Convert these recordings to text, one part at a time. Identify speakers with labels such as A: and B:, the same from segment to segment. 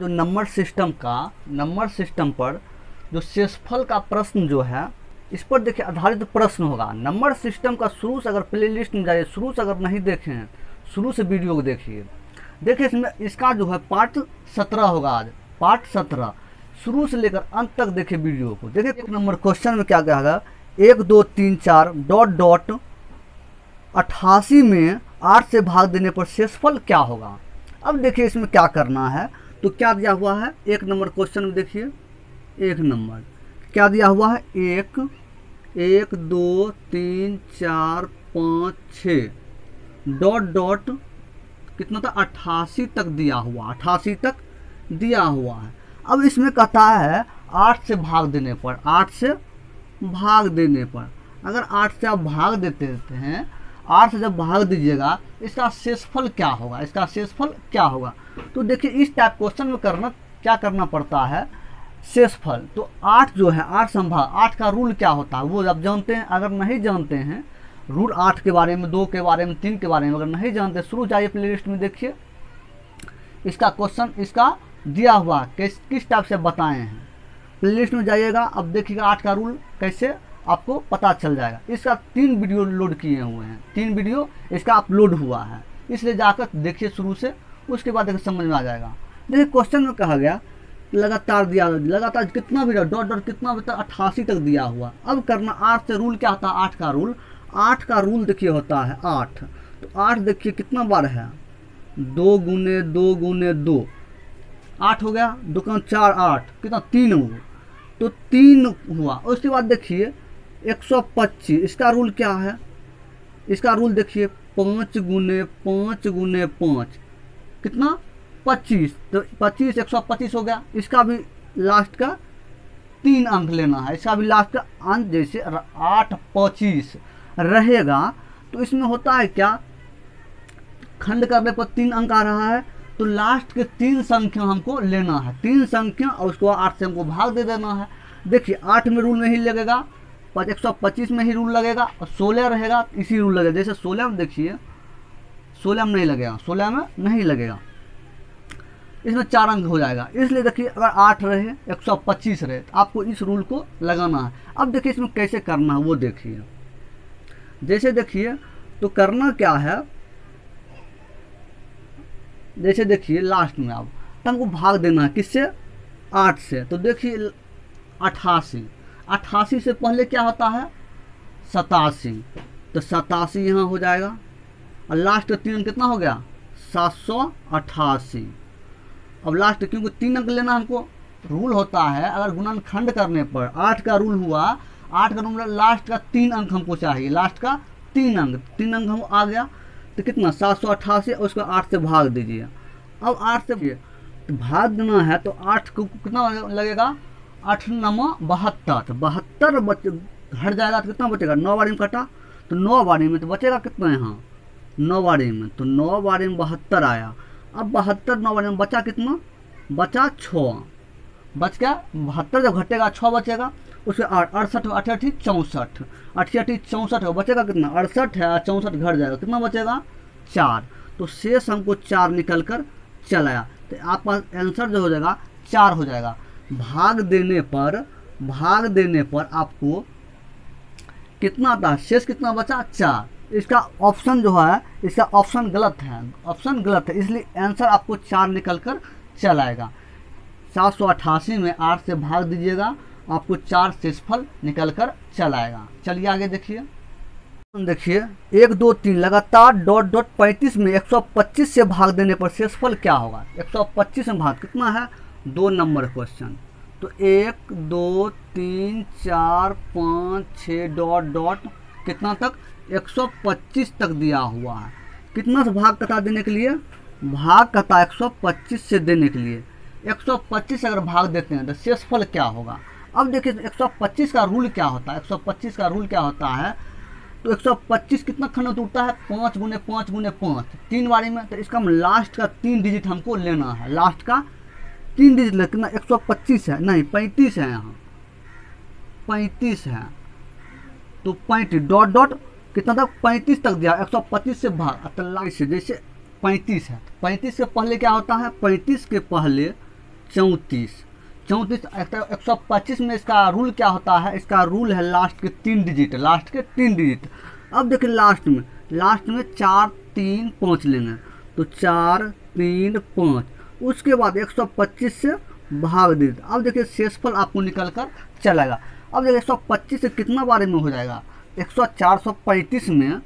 A: जो number system पर जो शेषफल का प्रश्न जो है इस पर देखिए आधारित प्रश्न होगा। नंबर सिस्टम का शुरू से अगर प्लेलिस्ट में जाइए, शुरू से अगर नहीं देखे हैं शुरू से वीडियो को देखिए। इसमें इसका जो है पार्ट 17 होगा। आज पार्ट 17 शुरू से लेकर अंत तक देखिए वीडियो को। देखिए 1 नंबर क्वेश्चन में क्या कहा, 1 2 3 4 डॉट डॉट 88 में 8 से भाग देने पर शेषफल क्या होगा। अब देखिए इसमें क्या करना है, तो क्या दिया हुआ है 1 नंबर क्वेश्चन में। देखिए 1 नंबर क्या दिया हुआ है, 1 2 3 4 5 6 डॉट डॉट कितना था 88 तक दिया हुआ, 88 तक दिया हुआ है। अब इसमें कहता है 8 से भाग देने पर, 8 से भाग देने पर अगर 8 से आप भाग देते हैं, 8 से जब भाग दीजिएगा इसका शेषफल क्या होगा, इसका शेषफल क्या होगा। तो देखिए इस टाइप क्वेश्चन में क्या करना पड़ता है, शेषफल। तो 8 जो है 8 संभाग, 8 का रूल क्या होता है वो आप जानते हैं। अगर नहीं जानते हैं रूल 8 के बारे में, 2 के बारे में, 3 के बारे में अगर नहीं जानते, शुरू जाइए प्लेलिस्ट में देखिए इसका क्वेश्चन इसका दिया हुआ किस टाइप से बताए हैं। प्लेलिस्ट में जाइएगा, अब देखिएगा 8 का रूल कैसे आपको पता चल जाएगा। इसका 3 वीडियो लोड किए हुए हैं, 3 वीडियो इसका अपलोड हुआ है, इसलिए जाकर देखिए शुरू से, उसके बाद देखिए समझ में आ जाएगा। देखिए क्वेश्चन में कहा गया लगातार दिया, लगातार कितना भी डॉट डॉट कितना भी 88 तक दिया हुआ। अब करना 8 से रूल क्या होता है, 8 का रूल देखिए होता है 8। तो 8 देखिए कितना बार है, 2 गुने 2 गुने 2 8 हो गया, 2 का 4 8 कितना 3 हुआ, तो 3 हुआ। उसके बाद देखिए 125, इसका रूल क्या है, इसका रूल देखिए 5 गुने 5 गुने 5 कितना 25, तो 25 125 हो गया। इसका भी लास्ट का 3 अंक लेना है, इसका भी लास्ट का अंक जैसे 8 25 रहेगा। तो इसमें होता है क्या, खंड करने पर 3 अंक आ रहा है, तो लास्ट के 3 संख्या हमको लेना है, 3 संख्या, और उसको 8 से हमको भाग दे देना है। देखिए 8 में रूल नहीं लगेगा, 125 में ही रूल लगेगा, और 16 रहेगा इसी रूल लगेगा। जैसे 16 में देखिए 16 में नहीं लगेगा, 16 में नहीं लगेगा, इसमें 4 अंक हो जाएगा। इसलिए देखिए अगर 8 रहे 125 रहे तो आपको इस रूल को लगाना है। अब देखिए इसमें कैसे करना है वो देखिए। जैसे देखिए तो करना क्या है, जैसे देखिए लास्ट में अब हमको भाग देना है किससे, 8 से। तो देखिए 88 से पहले क्या होता है 87, तो 87 यहाँ हो जाएगा, और लास्ट का 3 अंक कितना हो गया 788। अब लास्ट क्योंकि 3 अंक लेना हमको रूल होता है, अगर गुणनखंड करने पर 8 का रूल हुआ, 8 का रूल लास्ट का 3 अंक हमको चाहिए, लास्ट का 3 अंक हम आ गया, तो कितना 788, और उसको 8 से भाग दीजिए। अब 8 से तो भाग देना है, तो 8 को कितना लगेगा, 8 9 72, 72 हट जाएगा तो कितना बचेगा, 9 बारी में कटा तो 9 बारी में तो बचेगा कितना यहाँ 9 बारी में, तो 9 बारी में 72 आया। अब 72 9 बारी में बचा कितना, बचा 6, बच गया 72, जब घटेगा 6 बचेगा, उसके 68 68 64 68 64 बचेगा कितना 68 है, 64 घट जाएगा, कितना बचेगा 4। तो शेष हमको 4 निकल कर चला आया, तो आपका आंसर जो हो जाएगा 4 हो जाएगा। भाग देने पर आपको कितना था, शेष कितना बचा 4। इसका ऑप्शन जो है, इसका ऑप्शन गलत है, इसलिए आंसर आपको 4 निकल कर चला आएगा। 788 में 8 से भाग दीजिएगा, आपको 4 शेषफल निकल कर चला आएगा। चलिए आगे देखिए 1 2 3 लगातार डॉट डॉट 35 में 125 से भाग देने पर शेषफल क्या होगा। 125 में भाग कितना है, 2 नंबर क्वेश्चन। तो 1 2 3 4 5 6 डॉट डॉट कितना तक 125 तक दिया हुआ है। कितना से भाग कटा देने के लिए, भाग कटा 125 से देने के लिए, 125 अगर भाग देते हैं तो शेषफल क्या होगा। अब देखिए 125 का रूल क्या होता है, 125 का रूल क्या होता है, तो 125 कितना खंड टूटता है 5 गुने 5 गुने 5 3 बारी में, तो इसका लास्ट का 3 डिजिट हमको लेना है, लास्ट का 3 डिजिट ले, कितना 125 है, नहीं 35 है, यहाँ 35 है, तो 35 डॉट डॉट कितना तक 35 तक दिया, 125 से भाग, तो लास्ट से जैसे 35 है, 35 के पहले क्या होता है, 35 के पहले 34। 125 में इसका रूल क्या होता है, इसका रूल है लास्ट के 3 डिजिट। अब देखिए लास्ट में 4 3 5 लेंगे, तो 4 3 5, उसके बाद 125 से भाग दीजिए। अब देखिए शेषफल आपको निकल कर चलेगा। अब देखिए 125 से कितना बारे में हो जाएगा, 435 में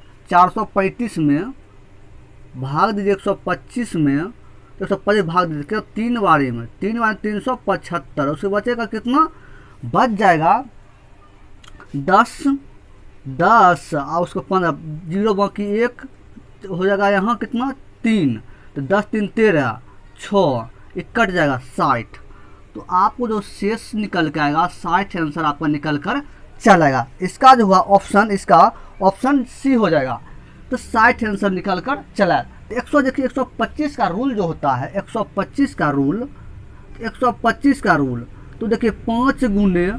A: भाग दीजिए 125 में, 125 भाग दीजिए क्या 3 बारी में 375, उसके बचेगा कितना, बच जाएगा 10 और उसको 15, 0 बाकी 1 हो जाएगा, यहाँ कितना 3, तो 10 3 13, 6 एक कट जाएगा 60। तो आपको जो शेष निकल के आएगा 60 आंसर आपका निकल कर चलेगा। इसका जो हुआ ऑप्शन, इसका ऑप्शन सी हो जाएगा, तो 60 आंसर निकल कर चला। तो 125 का रूल जो होता है, 125 का रूल, तो देखिए 5 गुने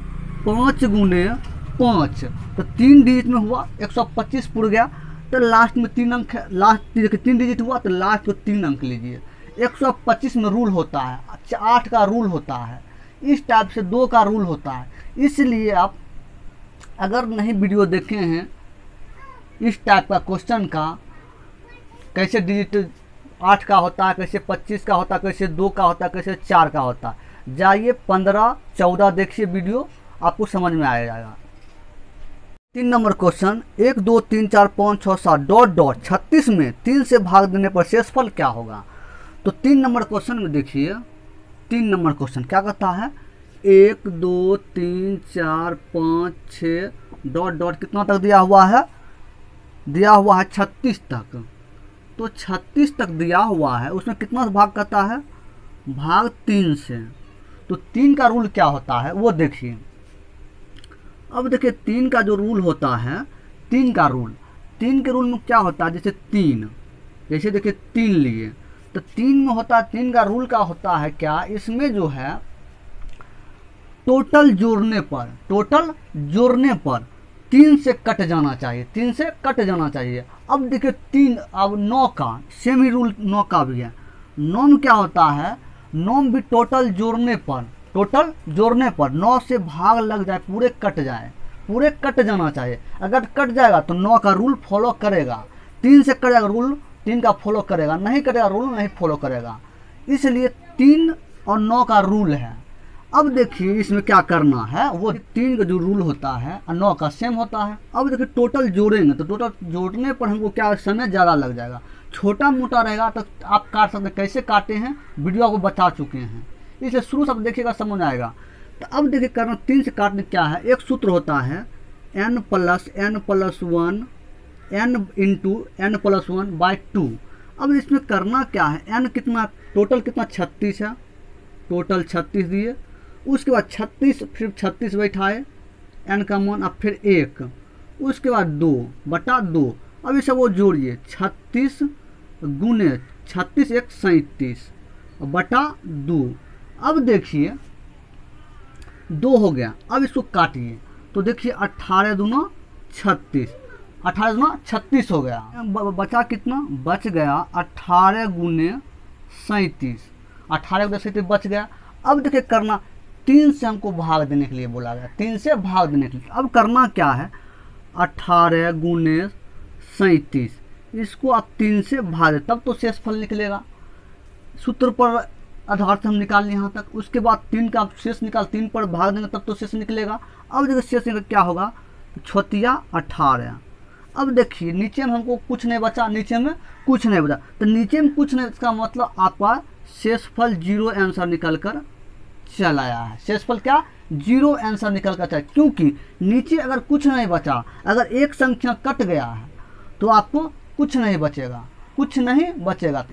A: 5, तो 3 डिजिट में हुआ, 125 पुर गया, तो लास्ट में 3 अंक, लास्ट देखिए 3 डिजिट हुआ, तो लास्ट को 3 अंक लीजिए। 125 में रूल होता है, 8 का रूल होता है, इस टाइप से 2 का रूल होता है। इसलिए आप अगर नहीं वीडियो देखे हैं इस टाइप का क्वेश्चन का, कैसे डिजिट 8 का होता है, कैसे 25 का होता है, कैसे 2 का होता है, कैसे 4 का होता है, जाइए 15 14 देखिए वीडियो, आपको समझ में आ जाएगा। 3 नंबर क्वेश्चन, 1 2 3 4 5 6 7 डॉट 36 में 3 से भाग देने पर शेषफल क्या होगा। तो 3 नंबर क्वेश्चन में देखिए, 3 नंबर क्वेश्चन क्या कहता है, 1 2 3 4 5 6 डॉट कितना तक दिया हुआ है, 36 तक। तो 36 तक दिया हुआ है, उसमें कितना भाग करता है, भाग 3 से। तो 3 का रूल क्या होता है वो देखिए। अब देखिए 3 का जो रूल होता है, 3 के रूल में क्या होता है, जैसे देखिए 3 लिए, तो 3 में होता है, 3 का रूल का होता है क्या, इसमें जो है टोटल जोड़ने पर 3 से कट जाना चाहिए, अब देखिए 3, अब 9 का सेम ही रूल 9 का भी है। 9 में क्या होता है, 9 भी टोटल जोड़ने पर 9 से भाग लग जाए, पूरे कट जाना चाहिए। अगर कट जाएगा तो 9 का रूल फॉलो करेगा, 3 से कट जाएगा रूल 3 का फॉलो करेगा, नहीं करेगा रूल नहीं फॉलो करेगा। इसलिए 3 और 9 का रूल है। अब देखिए इसमें क्या करना है, वो 3 का जो रूल होता है और 9 का सेम होता है। अब देखिए टोटल जोड़ेंगे, तो टोटल जोड़ने पर हमको क्या समय ज़्यादा लग जाएगा, छोटा मोटा रहेगा तो आप काट सकते, कैसे काटे हैं वीडियो को बता चुके हैं, इसलिए शुरू से देखिएगा समझ आएगा। तो अब देखिए करना 3 से काटने क्या है, एक सूत्र होता है n + n+1 n × n+1/2। अब इसमें करना क्या है, n कितना, टोटल कितना 36 है, टोटल 36 दिए, उसके बाद 36 फिर 36 बैठाए n का मान, अब फिर 1, उसके बाद 2/2। अब ये सब वो जोड़िए, 36 गुने 36 1 37/2। अब देखिए 2 हो गया, अब इसको काटिए, तो देखिए 18 दूना 36, 18 दूना 36 हो गया, बचा कितना, बच गया 18 गुने 37, 18 गुने 37 बच गया। अब देखिए करना 3 से हमको भाग देने के लिए बोला गया, 3 से भाग देने के लिए। अब करना क्या है, 18 गुने 37, इसको आप 3 से भाग दे, तब तो शेषफल निकलेगा। सूत्र पर आधार से हम निकाल यहाँ तक, उसके बाद 3 का शेष निकाल, 3 पर भाग देंगे तब तो शेष निकलेगा। अब देखिए शेष निकल क्या होगा, 18। अब देखिए नीचे में हमको कुछ नहीं बचा, तो नीचे में कुछ नहीं, इसका मतलब आपका शेषफल 0 आंसर निकल कर चल आया है। शेषफल क्या, 0 आंसर निकल कर चला, क्योंकि नीचे अगर कुछ नहीं बचा, अगर एक संख्या कट गया है तो आपको कुछ नहीं बचेगा, तो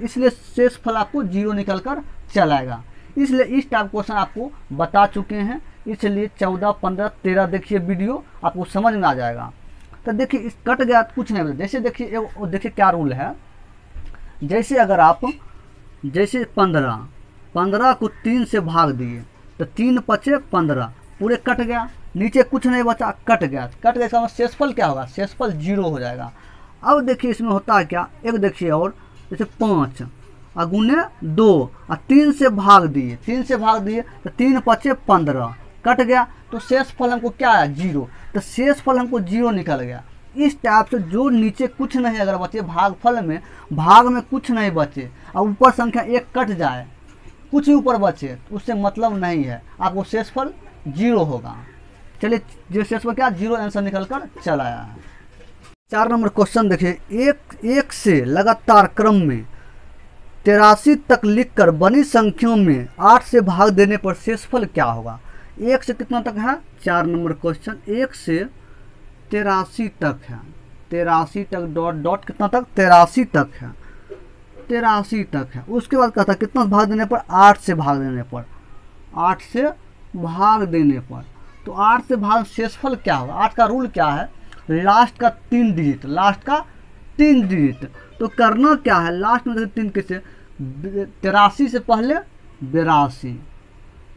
A: इसलिए शेषफल आपको 0 निकल कर चलाएगा। इसलिए इस टाइप क्वेश्चन आपको बता चुके हैं, इसलिए 14 15 13 देखिए वीडियो, आपको समझ में आ जाएगा। तो देखिए इस कट गया तो कुछ नहीं बचा, जैसे देखिए क्या रूल है, जैसे अगर आप जैसे 15 को 3 से भाग दिए तो 3 बचे 15, पूरे कट गया, नीचे कुछ नहीं बचा, कट गया इसका शेषफल क्या होगा, शेषफल 0 हो जाएगा। अब देखिए इसमें होता है क्या, एक देखिए और जैसे 5, और गुने 2 और 3 से भाग दिए, 3 से भाग दिए तो 3 पचे 15 कट गया, तो शेषफल हमको क्या है 0, तो शेषफल हमको 0 निकल गया। इस टाइप से जो नीचे कुछ नहीं अगर बचे भागफल में, भाग में कुछ नहीं बचे और ऊपर संख्या 1 कट जाए, कुछ ही ऊपर बचे, उससे मतलब नहीं है, आपको शेषफल 0 होगा। चलिए जो शेषफल क्या 0 आंसर निकल कर चल आया है। 4 नंबर क्वेश्चन देखिए, एक से लगातार क्रम में 83 तक लिखकर बनी संख्याओं में 8 से भाग देने पर शेषफल क्या होगा। 1 से कितना तक है 4 नंबर क्वेश्चन, 1 से 83 तक है, 83 तक डॉट डॉट कितना तक 83 तक है, 83 तक है। उसके बाद कहता कितना भाग देने पर 8 से भाग देने पर, 8 से भाग देने पर, तो 8 से भाग शेषफल क्या होगा। 8 का रूल क्या है, लास्ट का 3 डिजिट, लास्ट का 3 डिजिट। तो करना क्या है, लास्ट में 3 कैसे 83 से पहले 82,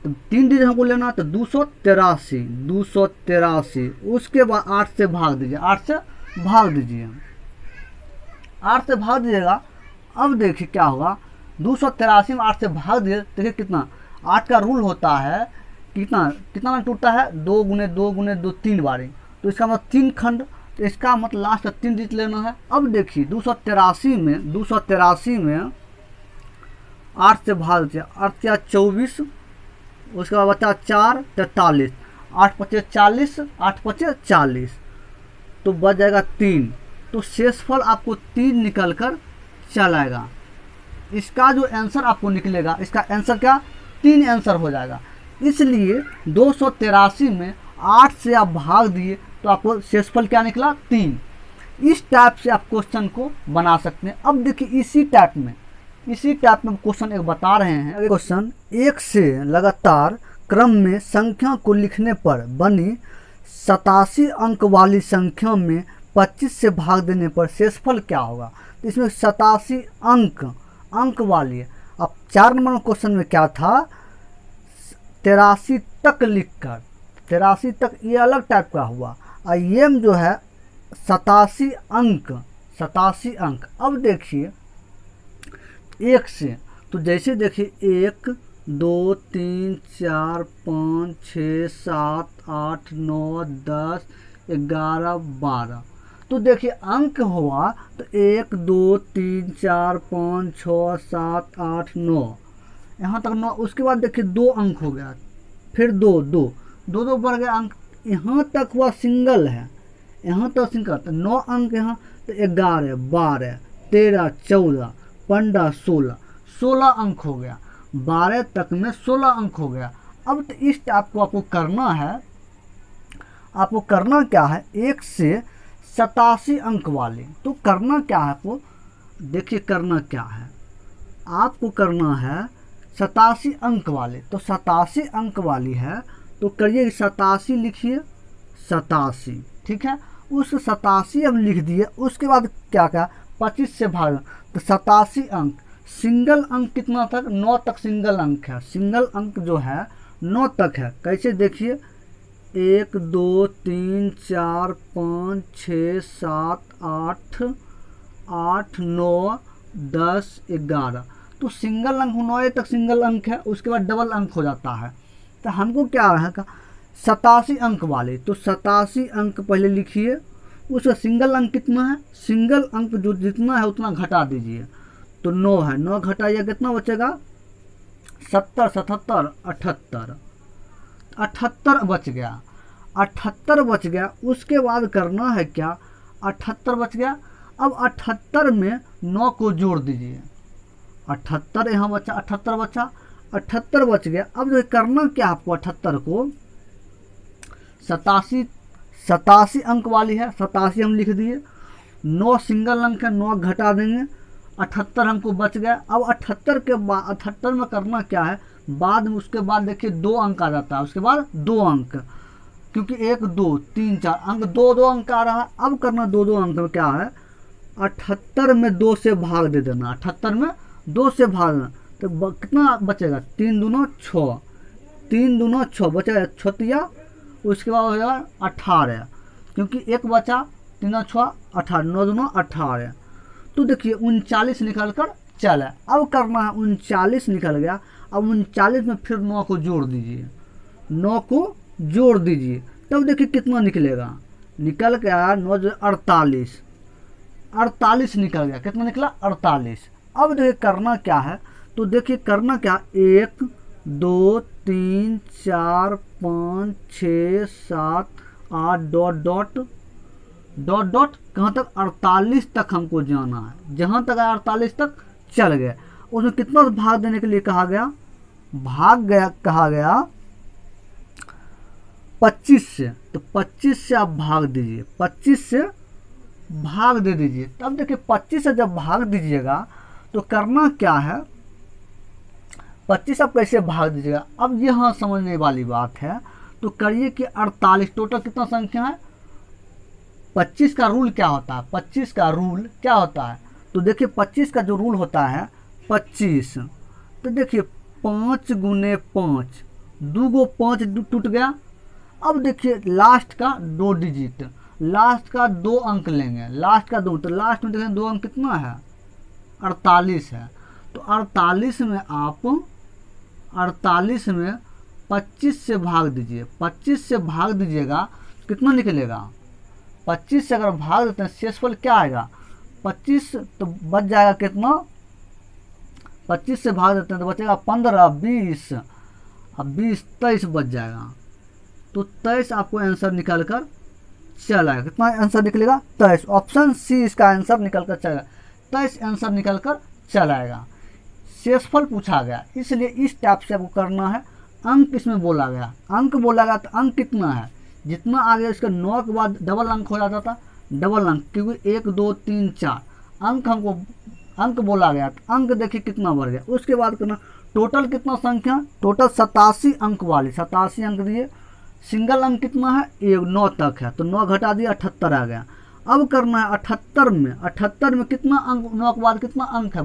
A: तो 3 डिजिट हमको लेना तो 283, 283। उसके बाद 8 से भाग दीजिए, 8 से भाग दीजिए, 8 से भाग दीजिएगा। अब देखिए क्या होगा, 283 में 8 से भाग दिए, देखिए कितना 8 का रूल होता है कितना कितना टूटता है 2 गुने 2 गुने 2 3 बारी, तो इसका मतलब 3 खंड, तो इसका मतलब लास्ट का 3 डिजिट लेना है। अब देखिए 283 में 8 से भाग दीजिए, 8 या 24, उसके बाद बचा 4 43, 8 पचे 40, 8 पचे 40, तो बच जाएगा 3, तो शेषफल आपको 3 निकल कर चल आएगा। इसका जो आंसर आपको निकलेगा, इसका आंसर क्या 3 आंसर हो जाएगा। इसलिए 283 में 8 से आप भाग दिए तो आपको शेषफल क्या निकला 3। इस टाइप से आप क्वेश्चन को बना सकते हैं। अब देखिए इसी टाइप में क्वेश्चन एक बता रहे हैं। क्वेश्चन 1 से लगातार क्रम में संख्या को लिखने पर बनी 87 अंक वाली संख्या में 25 से भाग देने पर शेषफल क्या होगा। तो इसमें 87 अंक वाली है। अब 4 नंबर क्वेश्चन में क्या था 83 तक लिखकर, 83 तक ये अलग टाइप का हुआ, और ये जो है 87 अंक। अब देखिए 1 से, तो जैसे देखिए 1 2 3 4 5 6 7 8 9 10 11 12, तो देखिए अंक हुआ तो 1 2 3 4 5 6 7 8 9, यहाँ तक 9। उसके बाद देखिए 2 अंक हो गया, फिर 2 बढ़ गया अंक, यहाँ तक हुआ सिंगल है, यहाँ तक सिंगल, तो 9 अंक यहाँ, तो 11 12 13 14 15 16 अंक हो गया, 12 तक में 16 अंक हो गया। अब तो इस टाइप को आपको करना है, आपको करना क्या है 1 से 87 अंक वाले। तो करना क्या है आपको, देखिए करना क्या है, आपको करना है 87 अंक वाले। तो 87 अंक वाली है तो करिए 87 लिखिए, 87 ठीक है। उस 87 अब लिख दिए, उसके बाद क्या क्या 25 से भाग, तो 87 अंक, सिंगल अंक कितना तक 9 तक सिंगल अंक है, सिंगल अंक जो है 9 तक है। कैसे देखिए 1 2 3 4 5 6 7 8 9 10 11, तो सिंगल अंक 9 तक सिंगल अंक है, उसके बाद डबल अंक हो जाता है। तो हमको क्या है 87 अंक वाले, तो 87 अंक पहले लिखिए, उसका सिंगल अंक कितना है, सिंगल अंक जो जितना है उतना घटा दीजिए, तो 9 है, 9 घटाइए कितना बचेगा 70 77 78, 78 बच गया, 78 बच गया। उसके बाद करना है क्या 78 बच गया, अब 78 में 9 को जोड़ दीजिए, 78 यहाँ बचा, 78 बचा, 78 बच गया। अब जो करना क्या आपको 78 को 87 अंक वाली है, 87 हम लिख दिए, 9 सिंगल अंक है, 9 घटा देंगे, 78 हमको बच गया। अब 78 के बाद 78 में करना क्या है, बाद में उसके बाद देखिए 2 अंक आ जाता है, उसके बाद 2 अंक, क्योंकि 1 2 3 4 अंक 2 अंक आ रहा है। अब करना 2 अंक में क्या है 78 में 2 से भाग दे देना, 78 में 2 से भाग देना, तो कितना बचेगा 3 दूना 6, 3 दूना 6 बचेगा 6, उसके बाद हो जाएगा 18, क्योंकि 1 बचा, 3 6 18, 9 दूना 18, तो देखिए 39 निकल कर चल है। अब करना है 39 निकल गया। अब 39 में फिर 9 को जोड़ दीजिए, 9 को जोड़ दीजिए, तब देखिए कितना निकलेगा। निकल गया 9 जो 48, 48 निकल गया। कितना निकला? 48। अब देखिए करना क्या है, तो देखिए करना क्या, 1 2 3 4 5 6 7 8 डॉट डॉट डॉट डॉट कहाँ तक? 48 तक हमको जाना है। जहाँ तक 48 तक चल गए। उसमें कितना भाग देने के लिए कहा गया? कहा गया 25 से। तो 25 से आप भाग दीजिए, 25 से भाग दे दीजिए। तब देखिए 25 से जब भाग दीजिएगा तो करना क्या है, 25 आप कैसे भाग दीजिएगा। अब यहाँ समझने वाली बात है, तो करिए कि 48 टोटल कितना संख्या है। 25 का रूल क्या होता है? 25 का रूल क्या होता है? तो देखिए 25 का जो रूल होता है 25, तो देखिए 5 गुने 5, 2 गो 5 टूट गया। अब देखिए लास्ट का 2 डिजिट, लास्ट का 2 अंक लेंगे, लास्ट का 2, तो लास्ट में देखें 2 अंक कितना है? 48 है। तो 48 में आप 48 में 25 से भाग दीजिए, 25 से भाग दीजिएगा कितना निकलेगा? 25 से अगर भाग देते हैं शेषफल क्या आएगा? 25 तो बच जाएगा कितना? 25 से भाग देते हैं तो बचेगा 15, 20, अब 20 23 बच जाएगा। तो 23 आपको आंसर निकल कर चल आएगा। कितना आंसर निकलेगा? 23। ऑप्शन सी इसका आंसर निकल कर चलेगा, 23 आंसर निकल कर चल आएगा। शेषफल पूछा गया, इसलिए इस टाइप से आपको करना है। अंक इसमें बोला गया, अंक बोला गया, तो अंक कितना है? जितना आगे इसका 9 के बाद डबल अंक हो जाता था, डबल अंक, क्योंकि 1 2 3 4 अंक हमको अंक बोला गया, तो अंक देखिए कितना बढ़ गया। उसके बाद करना टोटल कितना संख्या, टोटल 87 अंक वाली, 87 अंक दिए। सिंगल अंक कितना है? 9 तक है, तो 9 घटा दिया 78 आ गया। अब करना है 78 में कितना अंक, 9 के बाद कितना अंक है?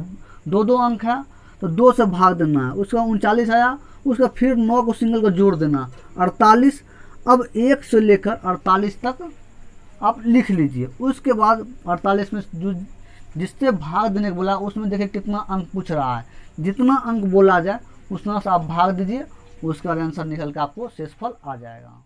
A: 2 अंक है, तो 2 से भाग देना है। उसका 39 आया, उसका फिर 9 को सिंगल को जोड़ देना 48। अब 1 से लेकर 48 तक आप लिख लीजिए। उसके बाद 48 में जो जिससे भाग देने को बोला उसमें देखिए कितना अंक पूछ रहा है। जितना अंक बोला जाए उतना से आप भाग दीजिए, उसका आंसर निकल कर आपको शेषफल आ जाएगा।